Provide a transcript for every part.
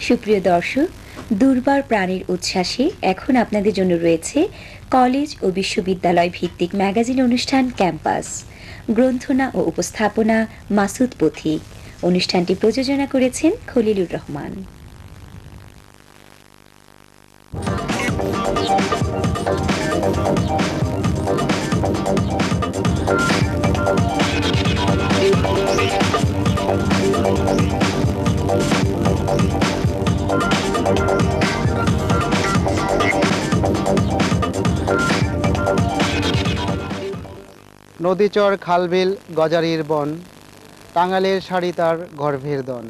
সুপ্রিয় দর্শক, দুর্বার প্রাণীর উচ্ছ্বাসে এখন আপনাদের জন্য রয়েছে কলেজ ও বিশ্ববিদ্যালয় ভিত্তিক ম্যাগাজিন অনুষ্ঠান ক্যাম্পাস। গ্রন্থনা ও উপস্থাপনা মাসুদ পথিক। অনুষ্ঠানটি প্রযোজনা করেছেন খলিলুর রহমান। নদীচর খালবিল গজারির বন, টাঙ্গাইলের শাড়ি তার গর্ভের দন।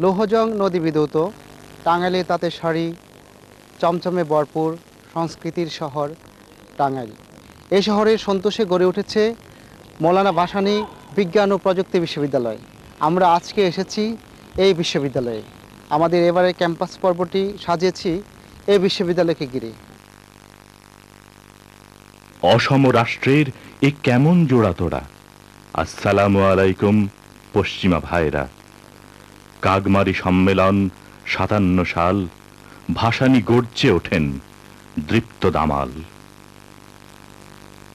লৌহজং নদী বিদ্যুত, টাঙ্গাইলে তাতে শাড়ি, চমচমে ভরপুর সংস্কৃতির শহর টাঙ্গাইল। এই শহরের সন্তোষে গড়ে উঠেছে মৌলানা ভাসানী বিজ্ঞান ও প্রযুক্তি বিশ্ববিদ্যালয়। আমরা আজকে এসেছি এই বিশ্ববিদ্যালয়ে। আমাদের এবারে ক্যাম্পাস পর্বটি সাজিয়েছি এই বিশ্ববিদ্যালয়কে ঘিরে। অসম রাষ্ট্রের এ কেমন জোড়া তোড়া। আসসালামু আলাইকুম পশ্চিমা ভাইরা। কাগমারি সম্মেলন ৫৭ সাল, ভাসানী গর্জে ওঠেন দৃপ্ত দামাল।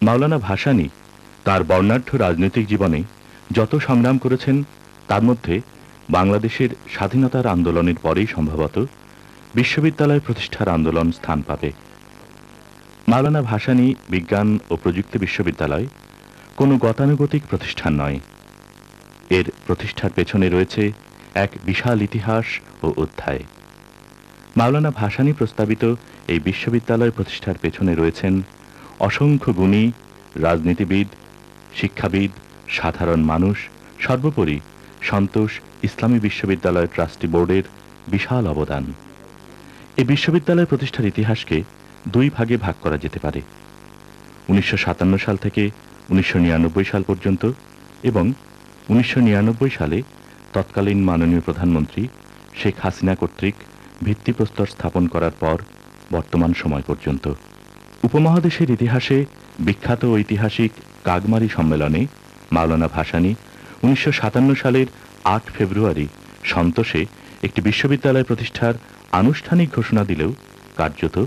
মাওলানা ভাসানী তার বর্ণাঢ্য রাজনৈতিক জীবনে যত সংগ্রাম করেছেন, তার মধ্যে বাংলাদেশের স্বাধীনতার আন্দোলনের পরেই সম্ভবত বিশ্ববিদ্যালয় প্রতিষ্ঠার আন্দোলন স্থান পাবে। মাওলানা ভাসানী বিজ্ঞান ও প্রযুক্তি বিশ্ববিদ্যালয় কোনো গতানুগতিক প্রতিষ্ঠান নয়। এর প্রতিষ্ঠার পেছনে রয়েছে এক বিশাল ইতিহাস ও অধ্যায়। মাওলানা ভাসানী প্রস্তাবিত এই বিশ্ববিদ্যালয় প্রতিষ্ঠার পেছনে রয়েছেন অসংখ্য গুণী রাজনীতিবিদ, শিক্ষাবিদ, সাধারণ মানুষ, সর্বোপরি সন্তোষ ইসলামী বিশ্ববিদ্যালয় ট্রাস্টি বোর্ডের বিশাল অবদান। এই বিশ্ববিদ্যালয় প্রতিষ্ঠার ইতিহাসকে দুই ভাগে ভাগ করা যেতে পারে, ১৯৫৭ সাল থেকে ১৯৯৯ সাল পর্যন্ত এবং ১৯৯৯ সালে তৎকালীন মাননীয় প্রধানমন্ত্রী শেখ হাসিনা কর্তৃক ভিত্তিপ্রস্তর স্থাপন করার পর বর্তমান সময় পর্যন্ত। উপমহাদেশের ইতিহাসে বিখ্যাত ঐতিহাসিক কাগমারি সম্মেলনে মাওলানা ভাসানী ১৯৫৭ সালের ৮ ফেব্রুয়ারি সন্তোষে একটি বিশ্ববিদ্যালয় প্রতিষ্ঠার আনুষ্ঠানিক ঘোষণা দিলেও কার্যত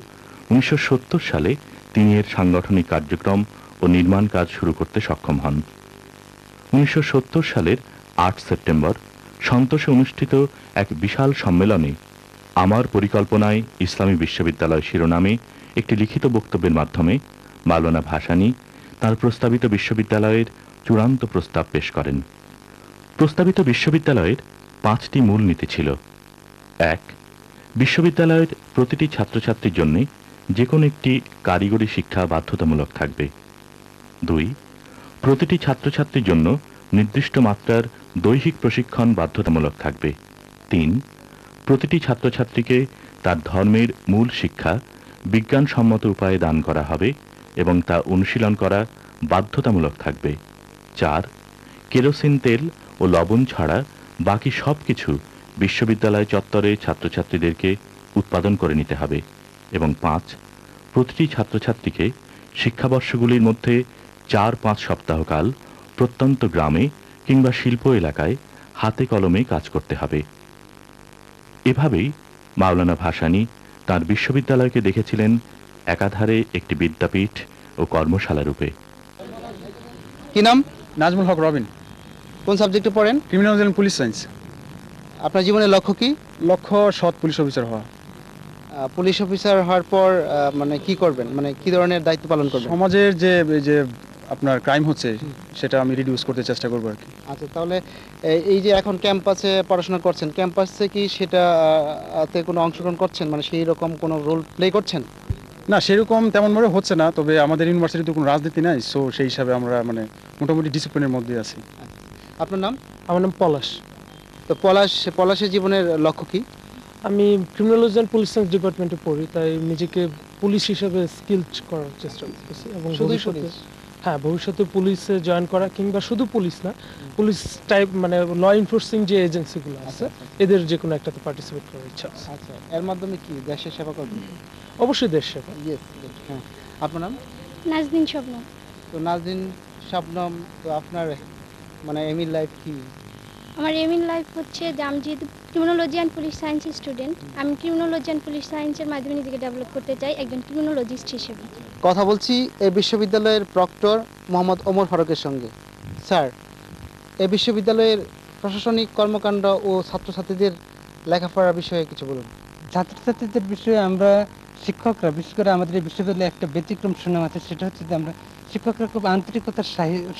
১৯৭০ সালে তিনি এর সাংগঠনিক কার্যক্রম ও নির্মাণ কাজ শুরু করতে সক্ষম হন। ১৯৭০ সালের ৮ সেপ্টেম্বর সন্তোষে অনুষ্ঠিত এক বিশাল সম্মেলনে আমার পরিকল্পনায় ইসলামী বিশ্ববিদ্যালয় শিরোনামে একটি লিখিত বক্তব্যের মাধ্যমে মাওলানা ভাসানী তার প্রস্তাবিত বিশ্ববিদ্যালয়ের চূড়ান্ত প্রস্তাব পেশ করেন। প্রস্তাবিত বিশ্ববিদ্যালয়ের ৫টি মূল নীতি ছিল। ১. বিশ্ববিদ্যালয়ের প্রতিটি ছাত্রছাত্রীর জন্য যে কোনো একটি কারিগরি শিক্ষা বাধ্যতামূলক থাকবে। ২. প্রতিটি ছাত্রছাত্রীর জন্য নির্দিষ্ট মাত্রার দৈহিক প্রশিক্ষণ বাধ্যতামূলক থাকবে। ৩. প্রতিটি ছাত্রছাত্রীকে তার ধর্মের মূল শিক্ষা বিজ্ঞানসম্মত উপায়ে দান করা হবে এবং তা অনুশীলন করা বাধ্যতামূলক থাকবে। ৪. কেরোসিন তেল ও লবণ ছাড়া বাকি সব কিছু বিশ্ববিদ্যালয় চত্বরে ছাত্রছাত্রীদেরকে উৎপাদন করে নিতে হবে এবং ৫. প্রতিটি ছাত্রছাত্রীকে শিক্ষাবর্ষগুলির মধ্যে ৪-৫ সপ্তাহকাল প্রত্যন্ত গ্রামে কিংবা শিল্প এলাকায় হাতে কলমে কাজ করতে হবে। এভাবেই মাওলানা ভাসানী তাঁর বিশ্ববিদ্যালয়কে দেখেছিলেন একাধারে একটি বিদ্যাপীঠ ও কর্মশালা রূপে। কি নাম? নাজমুল হক রবিন। কোন সাবজেক্টে পড়েন? Criminal and police science. আপনার জীবনের লক্ষ্য কি? লক্ষ্য সৎ পুলিশ অফিসার হওয়া। পুলিশ অফিসার হওয়ার পর মানে কি করবেন, মানে কি ধরনের দায়িত্ব পালন করবেন? সমাজের যে আপনার ক্রাইম হচ্ছে সেটা আমি রিডিউস করতে চেষ্টা করবো আর কি। আচ্ছা, তাহলে এই যে এখন ক্যাম্পাসে পড়াশোনা করছেন, ক্যাম্পাসে কি সেটাতে কোনো অংশগ্রহণ করছেন, মানে সেই রকম কোনো রোল প্লে করছেন? না, সেরকম তেমনভাবে হচ্ছে না, তবে আমাদের ইউনিভার্সিটিতে কোনো রাজনীতি নাই, সো সেই হিসাবে আমরা মানে মোটামুটি ডিসিপ্লিনের মধ্যে আছি। আপনার নাম? আমার নাম পলাশ। তো পলাশের জীবনের লক্ষ্য কি? আমি ক্রিমিনোলজি অ্যান্ড পুলিশ সায়েন্স ডিপার্টমেন্টে পড়ি, তাই নিজেকে পুলিশ হিসেবে স্কিলড করার চেষ্টা করতেছি এবং ভবিষ্যতে পুলিশে জয়েন করা, কিংবা শুধু পুলিশ না, পুলিশ টাইপ মানে ল এনফোর্সিং যে এজেন্সিগুলো আছে এদের যে কোনো একটাতে পার্টিসিপেট করার ইচ্ছা আছে। আচ্ছা, এর মাধ্যমে কি দেশের সেবা করবেন? অবশ্যই দেশ সেবা। হ্যাঁ। আপনার নাম? নাজদিন শবনম। তো নাজদিন শবনম, তো আপনার মানে এমই লাইফ কি? আমার এম ইন লাইফ হচ্ছে যে আমি যেহেতু criminology and police science student, আমি ক্রিমিনোলজি অ্যান্ড পুলিশ সায়েন্সের মাধ্যমে নিজেকে ডেভেলপ করতে চাই একজন ক্রিমিনোলজিস্ট হিসেবে। কথা বলছি এই বিশ্ববিদ্যালয়ের প্রক্টর মোহাম্মদ ওমর ফারুকের সঙ্গে। স্যার, এই বিশ্ববিদ্যালয়ের প্রশাসনিক কর্মকাণ্ড ও ছাত্রছাত্রীদের লেখাপড়ার বিষয়ে কিছু বলুন। ছাত্রছাত্রীদের বিষয়ে আমরা শিক্ষকরা, বিশেষ করে আমাদের এই বিশ্ববিদ্যালয়ে একটা ব্যতিক্রম সুনাম আছে, সেটা হচ্ছে যে আমরা শিক্ষকরা খুব আন্তরিকতার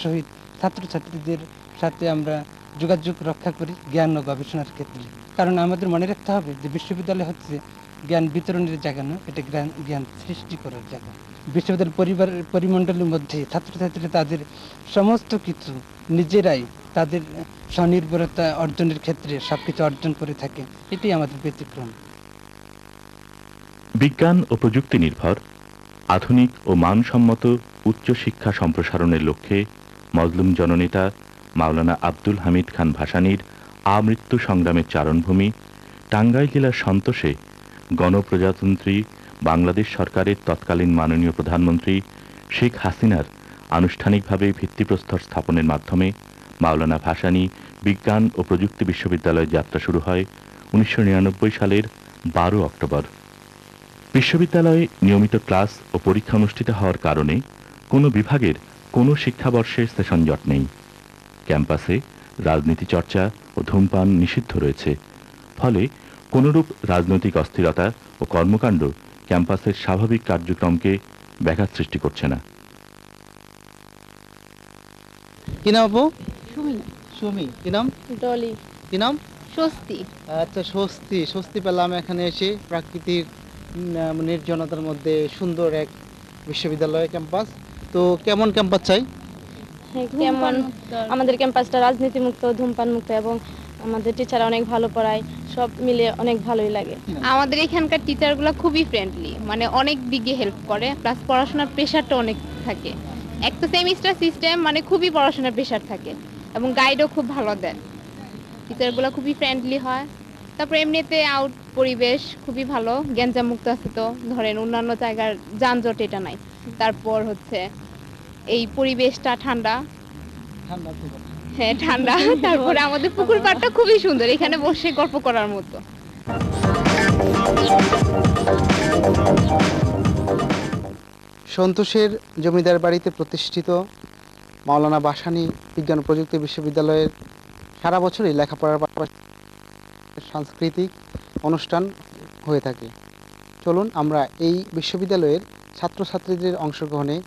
সহিত ছাত্রছাত্রীদের সাথে আমরা যোগাযোগ রক্ষা করি জ্ঞান ও গবেষণার ক্ষেত্রে। কারণ আমাদের মনে রাখতে হবে যে বিশ্ববিদ্যালয় হচ্ছে জ্ঞান বিতরণের জায়গা না, এটা জ্ঞান সৃষ্টি করার জায়গা। বিশ্ববিদ্যালয় পরিমণ্ডলের মধ্যে ছাত্রছাত্রীরা তাদের সমস্ত কিছু নিজেরাই তাদের স্বনির্ভরতা অর্জনের ক্ষেত্রে সবকিছু অর্জন করে থাকে, এটাই আমাদের ব্যতিক্রম। বিজ্ঞান ও প্রযুক্তি নির্ভর আধুনিক ও মানসম্মত উচ্চ শিক্ষা সম্প্রসারণের লক্ষ্যে মজলুম জননেতা মাওলানা আব্দুল হামিদ খান ভাসানীর আমৃত্যু সংগ্রামের চারণভূমি টাঙ্গাইল জেলার সন্তোষে গণপ্রজাতন্ত্রী বাংলাদেশ সরকারের তৎকালীন মাননীয় প্রধানমন্ত্রী শেখ হাসিনার আনুষ্ঠানিকভাবে ভিত্তিপ্রস্তর স্থাপনের মাধ্যমে মাওলানা ভাসানী বিজ্ঞান ও প্রযুক্তি বিশ্ববিদ্যালয়ের যাত্রা শুরু হয় 1999 সালের 12 অক্টোবর। বিশ্ববিদ্যালয়ে নিয়মিত ক্লাস ও পরীক্ষা অনুষ্ঠিত হওয়ার কারণে কোনো বিভাগের কোনো শিক্ষাবর্ষে সেশন জট নেই। ক্যাম্পাসে রাজনীতি চর্চা ও ধূমপান নিষিদ্ধ রয়েছে, ফলে কোনরূপ রাজনৈতিক অস্থিরতা ও কর্মকাণ্ড ক্যাম্পাসের স্বাভাবিক কার্যক্রমকে ব্যাঘাত সৃষ্টি করছে না। কি নাম আপু? সুমি। সুমি। কি নাম? ডলি। কি নাম? স্বস্তি। আচ্ছা, স্বস্তি পেলাম এখানে এসে। প্রাকৃতিক নির্জনতার মধ্যে সুন্দর এক বিশ্ববিদ্যালয় ক্যাম্পাস। তো কেমন ক্যাম্পাস চাই? কেমন আমাদের ক্যাম্পাসটা রাজনীতি মুক্ত, ধূমপান মুক্ত এবং আমাদের টিচার অনেক ভালো পড়ায়, সব মিলে অনেক ভালোই লাগে। আমাদের এখানকার টিচারগুলো খুবই ফ্রেন্ডলি, মানে অনেক দিকে হেল্প করে, প্লাস পড়াশোনার প্রেশারটা অনেক থাকে। এক তো সেমিস্টার সিস্টেম, মানে খুবই পড়াশোনার প্রেশার থাকে এবং গাইডও খুব ভালো দেন। টিচারগুলো খুবই ফ্রেন্ডলি হয়। তারপর এমনিতে আউট পরিবেশ খুবই ভালো, গ্যাঞ্জাম মুক্ত আছে। তো ধরেন অন্যান্য জায়গার যানজট এটা নাই। তারপর হচ্ছে এই পরিবেশটা ঠান্ডা। হ্যাঁ, ঠান্ডা। তারপরে আমাদের পুকুর পাড়টা খুবই সুন্দর, এখানে বসে গল্প করার মতো। সন্তোষের জমিদার বাড়িতে প্রতিষ্ঠিত মাওলানা ভাসানী বিজ্ঞান ও প্রযুক্তি বিশ্ববিদ্যালয়ের সারা বছরই লেখাপড়ার পাশাপাশি সাংস্কৃতিক অনুষ্ঠান হয়ে থাকে। চলুন আমরা এই বিশ্ববিদ্যালয়ের ছাত্রছাত্রীদের অংশগ্রহণে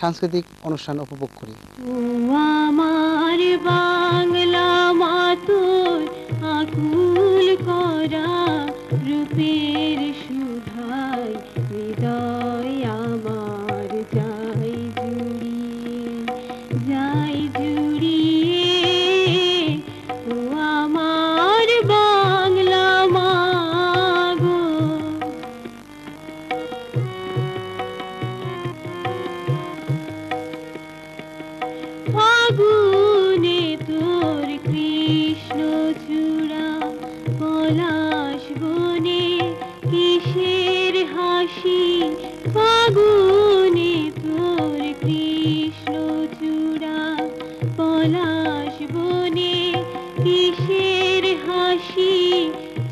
সাংস্কৃতিক অনুষ্ঠান উপভোগ করি। আমার বাংলা মাতুর আকুল করা রূপের সুধায় হৃদয় আমার যাই জুড়িয়ে ও আমার বাংলা মাগো। ফাগুনে তোর কৃষ্ণ চূড়া পলাশ বনে কিসের হাসি, ফাগুনে তোর কৃষ্ণ চূড়া পলাশ বনে কিসের হাসি,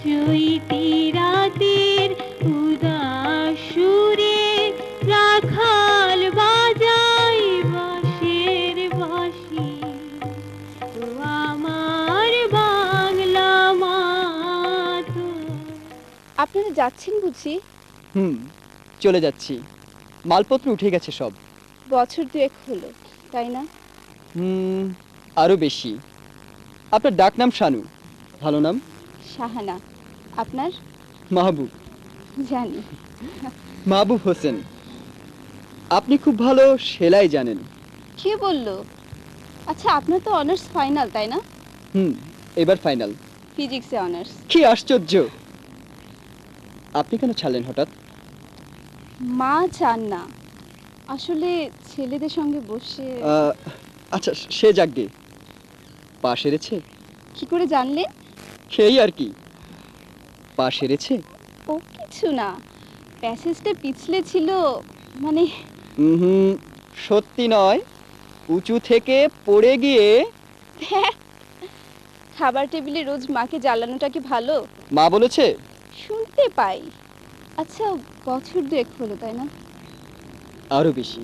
চৈতি রাতের উদাস সুরে রাখাল বাজাই বাঁশের বাঁশি, ও আমার বাংলা মাতো। আপনারা যাচ্ছেন বুঝি? চলে যাচ্ছি, মালপত্র উঠে গেছে সব। বছর দুয়েক হলো, তাই না? আরো বেশি। আপনার ডাক নাম শানু, ভালো নাম। শাহানা। আপনার? মাহবুব। জানি। মাহবুব হোসেন। আপনি খুব ভালো সেলাই জানেন। কে বললো? আচ্ছা, আপনার তো অনার্স ফাইনাল, তাই না? এবার ফাইনাল। ফিজিক্সে অনার্স। কি আশ্চর্য! আপনি কেন ছাড়লেন হঠাৎ? মা চান না, আসলে ছেলেদের সঙ্গে বসে। আচ্ছা, সে যাকগে। পা সেরেছে? কি করে জানলেন? সেই আর কি, পা সেরেছে। ও কিছু না, প্যাসেজটা পিছলে ছিল, মানে। সত্যি নয়, উঁচু থেকে পড়ে গিয়ে। খাবার টেবিলে রোজ মাকে জ্বালানোটা কি ভালো? মা বলেছে? শুনতে পাই। আচ্ছা, বছর 2 হলো তাই না? আরো বেশি।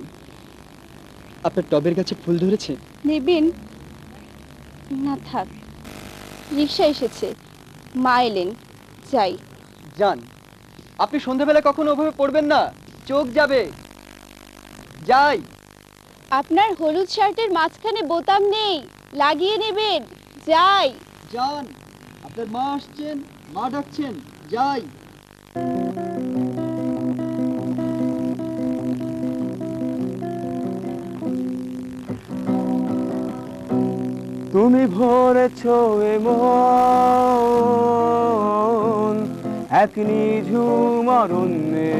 আপনার টবের গাছে ফুল ধরেছে? নেবেন? না থাক, রিক্সা এসেছে, মা এলেন, যাই। যান। আপনি সন্ধ্যাবেলা কখনো ওভাবে পড়বেন না, চোখ যাবে। যাই। আপনার হলুদ শার্টের মাঝখানে বোতাম নেই, লাগিয়ে নেবেন। যাই। যান। আপনার মা আসছেন, মা ডাকছেন, যাই। তুমি ভরেছ এমন এক নিঝুম অরণ্যে,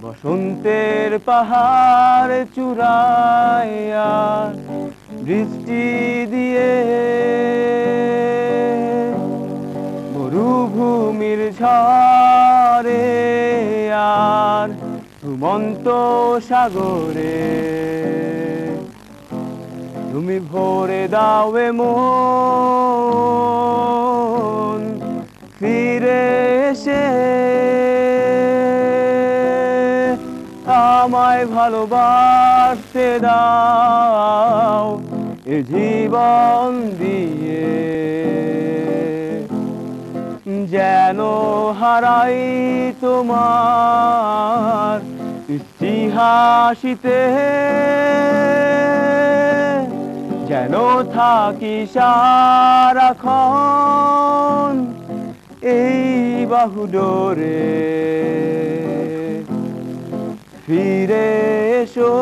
বসন্তের পাহাড় চূড়ায় আর বৃষ্টি দিয়ে, মরুভূমির ঝড়ে আর ঘুমন্ত সাগরে, তুমি ভরে দাও মন ফিরে এসে, আমায় ভালোবাসতে দাও এ জীবন দিয়ে, যেন হারাই তোমার ইতিহাসিতে, যেন থাকি সারাক্ষণ এই বাহুডোরে, ফিরে এসো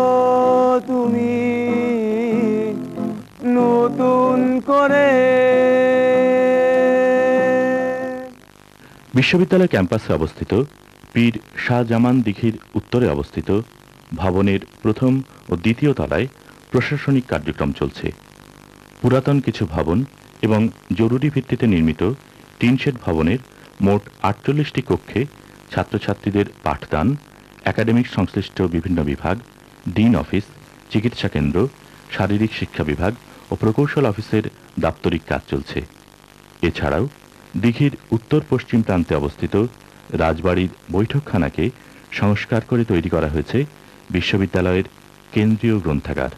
তুমি নতুন করে। বিশ্ববিদ্যালয় ক্যাম্পাসে অবস্থিত পীর শাহজামান দিঘির উত্তরে অবস্থিত ভবনের প্রথম ও দ্বিতীয় তলায় প্রশাসনিক কার্যক্রম চলছে। পুরাতন কিছু ভবন এবং জরুরি ভিত্তিতে নির্মিত টিনশেড ভবনের মোট ৪৮টি কক্ষে ছাত্রছাত্রীদের পাঠদান, একাডেমিক সংশ্লিষ্ট বিভিন্ন বিভাগ, ডিন অফিস, চিকিৎসা কেন্দ্র, শারীরিক শিক্ষা বিভাগ ও প্রকৌশল অফিসের দাপ্তরিক কাজ চলছে। এছাড়াও দিঘির উত্তর পশ্চিম প্রান্তে অবস্থিত রাজবাড়ির বৈঠকখানাকে সংস্কার করে তৈরি করা হয়েছে বিশ্ববিদ্যালয়ের কেন্দ্রীয় গ্রন্থাগার।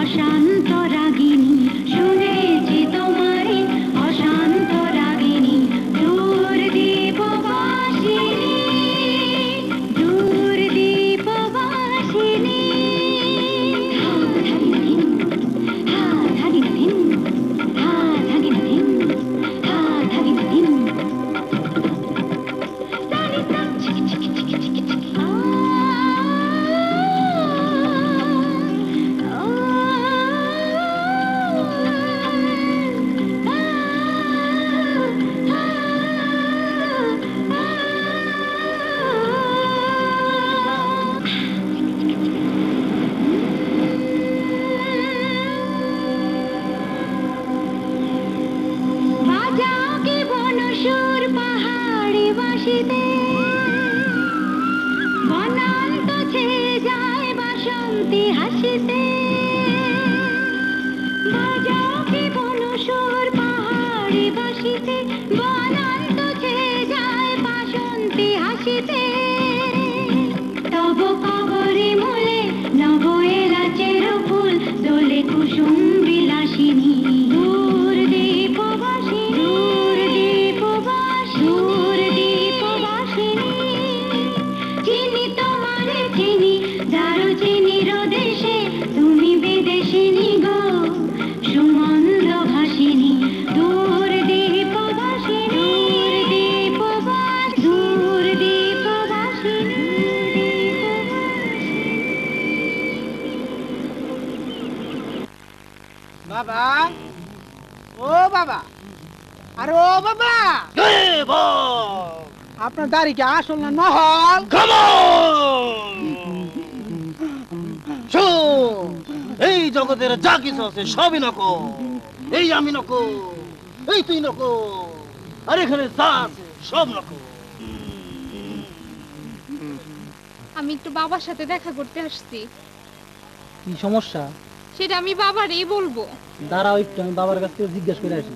অশান্ত রাগিনী, শুনেছি তোমারে অশান্ত রাগিনী। হাসিতে বনান্ত ছেয়ে যায় বাসন্তী হাসিতে বাজাও কি বনসুর পাহাড়ি বাসিতে বনান্ত ছেয়ে যায় বাসন্তী হাসিতে তব কবরে মূলে নব এলাচের ফুল দোলে কুসুম বিলাসিনী দূর দীপবাসিনী দূর দীপবাসিনী দূর দীপবাসিনী চিনি তোমারে চিনি যারো চিনির দেশে তুমি বিদেশিনী গো সুমন্দ ভাসিনী দূর দীপবাসিনী দূর দীপবাসিনী বাবা ও বাবা আরে ও বাবা আপনার দাড়ি কি আসল না নহল এই জগতের যা কিছু আছে সবই নকল। এই আমি নকল, এই তুই নকল, আর এখানে যা আছে সব নকল। আমি একটু বাবার সাথে দেখা করতে আসছি। কি সমস্যা? সেটা আমি বাবারই বলবো। দাঁড়াও একটু, আমি বাবার কাছ থেকে জিজ্ঞেস করে আসি।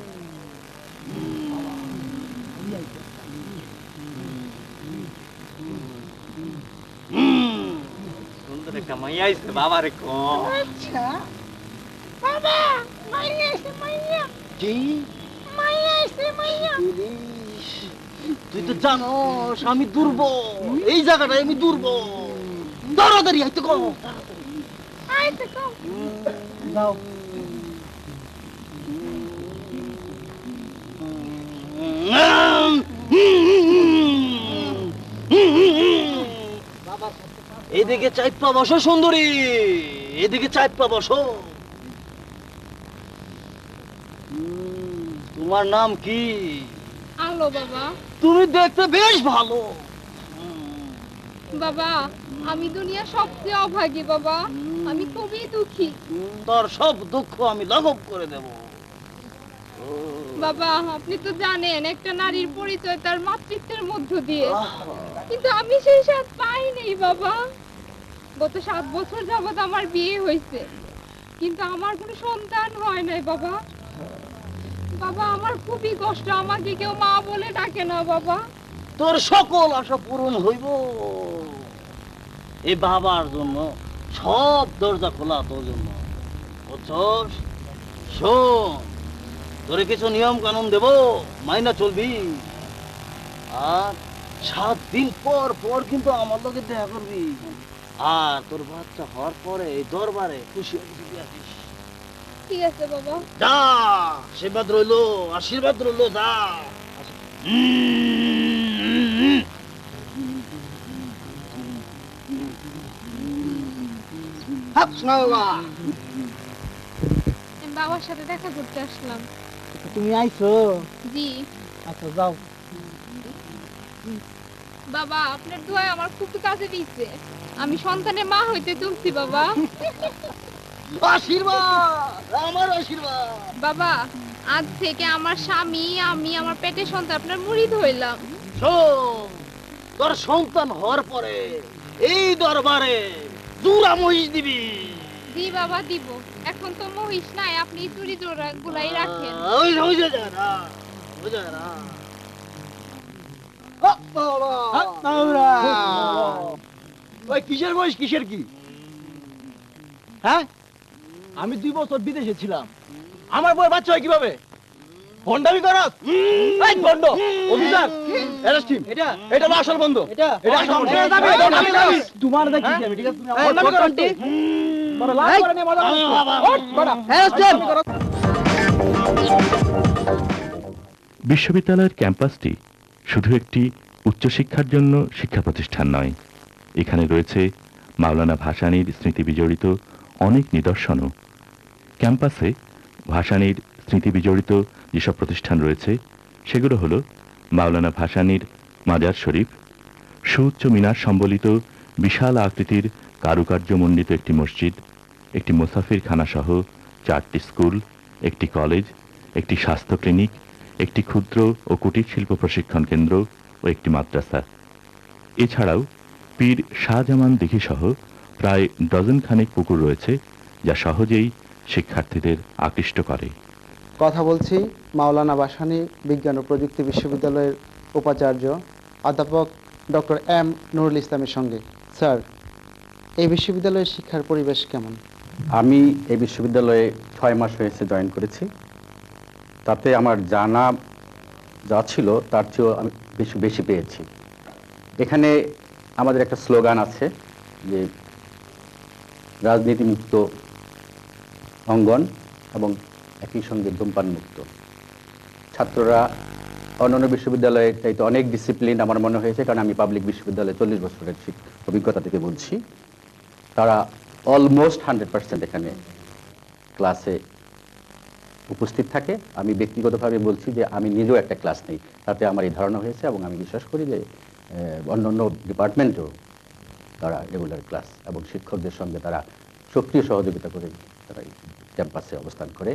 সুন্দর একটা মাইয়া আইছে বাবারে কো। আচ্ছা বাবা, মাইয়া এসে মাইয়া। কি মাইয়া এসে মাইয়া? তুই তো জানোস আমি দুর্বল, এই জায়গাটায় আমি দুর্বল। তাড়াতাড়ি আইতে কো। আইতে কো। যাও। এদিকে চাইপা বসো সুন্দরী, এদিকে চাইপা বসো। তোমার নাম কি? আলো বাবা। তুমি দেখতে বেশ ভালো। বাবা আমি দুনিয়া সবচেয়ে অভাগী বাবা, আমি খুবই দুঃখী। তোর সব দুঃখ আমি লাঘব করে দেব। বাবা আপনি তো জানেন একটা নারীর পরিচয় তার মাতৃত্বের মধ্য দিয়ে, কিন্তু আমি সেই স্বাদ পাইনি বাবা। গত 7 বছর যাবত আমার বিয়ে হয়েছে, কিন্তু আমার কোনো সন্তান হয় নাই বাবা। বাবা আমার খুবই কষ্ট, আমাকে কেউ মা বলে ডাকে না বাবা। তোর সকল আশা পূরণ হইব। এই বাবার জন্য সব দরজা খোলা তোর জন্য, বুঝছস? শোন, তোরে কিছু নিয়ম কানুন দেব, মাইনা চলবি। আর 7 দিন পর পর কিন্তু আমার লগে দেখা করবি। আর তোর বাচ্চা হওয়ার পরে এই দরবারে খুশি খুশি আসিস। ঠিক আছে বাবা। যা, আশীর্বাদ রইলো, আশীর্বাদ রইলো, যা। আমি বাবার সাথে দেখা করতে আসলাম। তুমি আইছো? জি। আচ্ছা যাও। বাবা আপনার দোয়া আমার খুব কাজে দিচ্ছে, আমি সন্তানের মা হইতে চলছি বাবা। আশীর্বাদ, আমার আশীর্বাদ। বাবা আজ থেকে আমার স্বামী, আমি, আমার পেটের সন্তান আপনার মুরিদ হইলাম। শোন, তোর সন্তান হওয়ার পরে এই দরবারে জোড়া মহিষ দিবি। জি বাবা দিব। এখন তো মহিষ নাই, আপনি চুরি জোড়া গুলাই রাখেন। ওই যে যা না, ওই যে না। ওই কিসের বয়স, কিসের কি? হ্যাঁ, আমি 2 বছর বিদেশে ছিলাম, আমার বউয়ের বাচ্চা হয় কিভাবে? ভন্ডামি করস? এই ভন্ড অফিসার, অ্যারেস্ট হিম। এটা হলো আসল বন্ধ। এটা আসল বন্ধ। তোমার দেখি আমি, ঠিক আছে? তুমি আমার ভন্ডামি করস। বড় লাভ করে নিয়ে মজা করছ। ওঠ বড় অ্যারেস্ট হিম। বিশ্ববিদ্যালয়ের ক্যাম্পাসটি শুধু একটি উচ্চশিক্ষার জন্য শিক্ষা প্রতিষ্ঠান নয়, এখানে রয়েছে মাওলানা ভাসানীর স্মৃতি বিজড়িত অনেক নিদর্শনও। ক্যাম্পাসে ভাসানীর স্মৃতি বিজড়িত যেসব প্রতিষ্ঠান রয়েছে সেগুলো হলো মাওলানা ভাসানীর মাজার শরীফ, সুউচ্চ মিনার সম্বলিত বিশাল আকৃতির কারুকার্যমণ্ডিত একটি মসজিদ, একটি মুসাফিরখানা সহ 4টি স্কুল, একটি কলেজ, একটি স্বাস্থ্য ক্লিনিক, একটি ক্ষুদ্র ও কুটির শিল্প প্রশিক্ষণ কেন্দ্র ও একটি মাদ্রাসা। এছাড়াও পীর শাহজামান দিঘি সহ প্রায় ডজন খানেক পুকুর রয়েছে, যা সহজেই শিক্ষার্থীদের আকৃষ্ট করে। কথা বলছি মাওলানা ভাসানী বিজ্ঞান ও প্রযুক্তি বিশ্ববিদ্যালয়ের উপাচার্য অধ্যাপক ডক্টর এম নুরুল ইসলামের সঙ্গে। স্যার, এই বিশ্ববিদ্যালয়ের শিক্ষার পরিবেশ কেমন? আমি এই বিশ্ববিদ্যালয়ে 6 মাস হয়েছে জয়েন করেছি। তাতে আমার জানা যা ছিল তার চেয়েও আমি বেশি পেয়েছি। এখানে আমাদের একটা স্লোগান আছে যে রাজনীতিমুক্ত অঙ্গন এবং একই সঙ্গে ধূমপান মুক্ত। ছাত্ররা অন্যান্য বিশ্ববিদ্যালয়ের চাইতে অনেক ডিসিপ্লিন আমার মনে হয়েছে, কারণ আমি পাবলিক বিশ্ববিদ্যালয়ে 40 বছরের অভিজ্ঞতা থেকে বলছি। তারা অলমোস্ট 100% এখানে ক্লাসে উপস্থিত থাকে। আমি ব্যক্তিগতভাবে বলছি যে আমি নিজেও একটা ক্লাস নেই, তাতে আমার এই ধারণা হয়েছে এবং আমি বিশ্বাস করি যে অন্যান্য ডিপার্টমেন্টেও তারা রেগুলার ক্লাস এবং শিক্ষকদের সঙ্গে তারা সক্রিয় সহযোগিতা করে তারা ক্যাম্পাসে অবস্থান করে।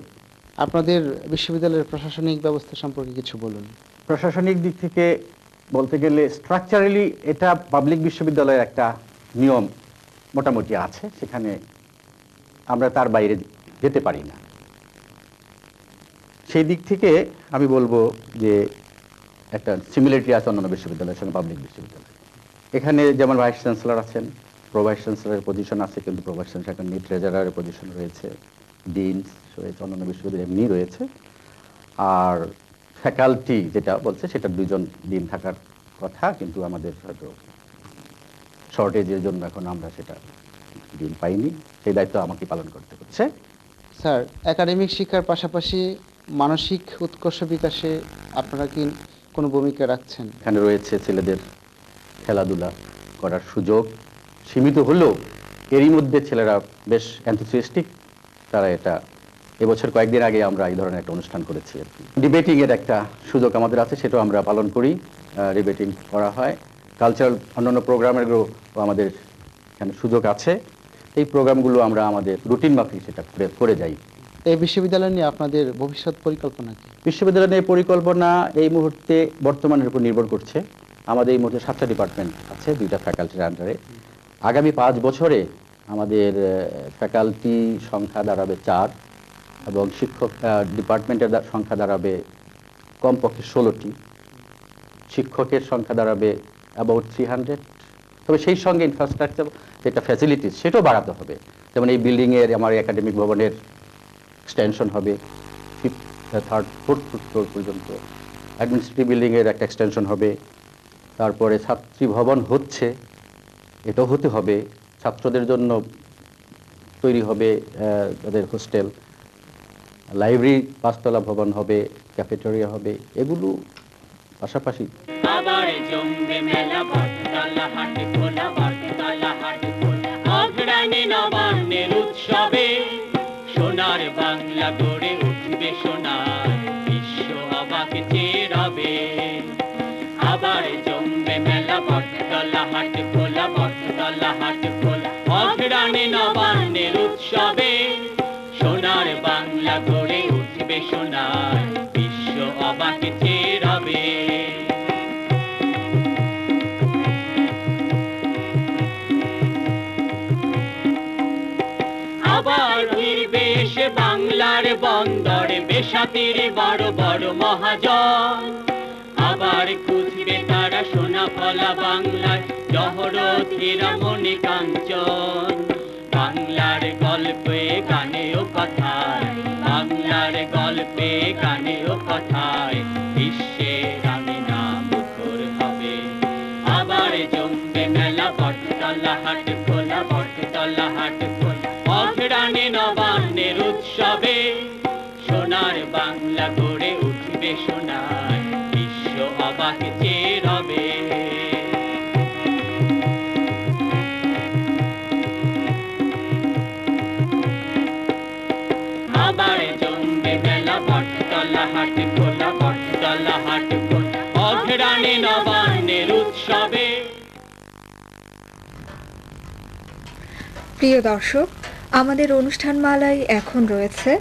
আপনাদের বিশ্ববিদ্যালয়ের প্রশাসনিক ব্যবস্থা সম্পর্কে কিছু বলুন। প্রশাসনিক দিক থেকে বলতে গেলে স্ট্রাকচারালি এটা পাবলিক বিশ্ববিদ্যালয়ের একটা নিয়ম মোটামুটি আছে, সেখানে আমরা তার বাইরে যেতে পারি না। সেই দিক থেকে আমি বলবো যে একটা সিমিলারিটি আছে অন্যান্য বিশ্ববিদ্যালয়ের সঙ্গে পাবলিক বিশ্ববিদ্যালয়। এখানে যেমন ভাইস চ্যান্সেলর আছেন, প্রো ভাইস চ্যান্সেলরের পজিশন আছে, কিন্তু প্রো ভাইস চ্যান্সেলর একটা ট্রেজারারের পজিশন রয়েছে, ডিনস রয়েছে, অন্যান্য বিশ্ববিদ্যালয় এমনি রয়েছে। আর ফ্যাকাল্টি যেটা বলছে সেটা 2 জন ডিন থাকার কথা, কিন্তু আমাদের হয়তো শর্টেজের জন্য এখন আমরা সেটা ডিন পাইনি। সেই দায়িত্ব আমাকে পালন করতে হচ্ছে। স্যার, একাডেমিক শিক্ষার পাশাপাশি মানসিক উৎকর্ষ বিকাশে আপনারা কি কোনো ভূমিকা রাখছেন? এখানে রয়েছে ছেলেদের খেলাধুলা করার সুযোগ সীমিত হলেও এরই মধ্যে ছেলেরা বেশ এনথুসিয়াস্টিক। তারা এটা এবছর কয়েকদিন আগে আমরা এই ধরনের একটা অনুষ্ঠান করেছি। ডিবেটিং এর একটা সুযোগ আমাদের আছে, সেটাও আমরা পালন করি। ডিবেটিং করা হয়। কালচারাল অন্যান্য প্রোগ্রামেরও আমাদের এখানে সুযোগ আছে। এই প্রোগ্রামগুলো আমরা আমাদের রুটিন মাফিক সেটা করে যাই। এই বিশ্ববিদ্যালয় নিয়ে আপনাদের ভবিষ্যৎ পরিকল্পনা কি? বিশ্ববিদ্যালয় নিয়ে পরিকল্পনা এই মুহূর্তে বর্তমানের উপর নির্ভর করছে। আমাদের এই মুহূর্তে 7টা ডিপার্টমেন্ট আছে, 2টা ফ্যাকাল্টির আন্ডারে। আগামী 5 বছরে আমাদের ফ্যাকাল্টি সংখ্যা দাঁড়াবে 4 এবং শিক্ষক ডিপার্টমেন্টের সংখ্যা দাঁড়াবে কমপক্ষে 16টি। শিক্ষকের সংখ্যা দাঁড়াবে অ্যাবাউট 300। তবে সেই সঙ্গে ইনফ্রাস্ট্রাকচার যেটা ফ্যাসিলিটিস সেটাও বাড়াতে হবে। যেমন এই বিল্ডিংয়ের আমার একাডেমিক ভবনের এক্সটেনশন হবে 3rd 4th ফ্লোর পর্যন্ত। অ্যাডমিনিস্ট্রেটিভ বিল্ডিংয়ের একটা এক্সটেনশন হবে। তারপরে ছাত্রী ভবন হচ্ছে, এটাও হতে হবে। ছাত্রদের জন্য তৈরি হবে তাদের হোস্টেল, লাইব্রেরি 5তলা ভবন হবে, ক্যাফেটেরিয়া হবে। এগুলো পাশাপাশি আবার জমবে মেলা বটতলা হাট খোলা, বটতলা হাট খোলা অগ্রাণী নবান্নের উৎসবে সোনার বাংলা গড়ে উঠবে সোনার, বিশ্ব অবাক চেয়ে রবে। আবার জমবে মেলা বটতলা হাট খোলা, বটতলা হাট খোলা অগ্রাণী নবান্নের উৎসবে সোনার বাংলা গড়ে উঠবে সোনার, বিশ্ব অবাক চেয়ে রবে। আবার ফিরবে এসে বাংলার বন্দরে বেসাতির বড় বড় মহাজন, আবার খুঁজবে তারা সোনা ফলা বাংলার জহরত হীরামণি কাঞ্চন। বাংলার গল্পে গানে ও কথায়, বাংলার গল্পে গানে ও কথায় বিশ্বের আমিনা মুখর হবে। আবার জমবে মেলা বটতলা হাট খোলা, বটতলা হাট খোলা অগ্রাণী নবান্নের উৎসবে সোনার বাংলা গড়ে উঠবে সোনার, বিশ্ব অবাক চেয়ে রবে। আবার জমবে মেলা বটতলা হাট খোলা, বটতলা হাট খোলা অগ্রাণী নবান্নের উৎসবে। প্রিয় দর্শক, আমাদের অনুষ্ঠানমালায় এখন রয়েছে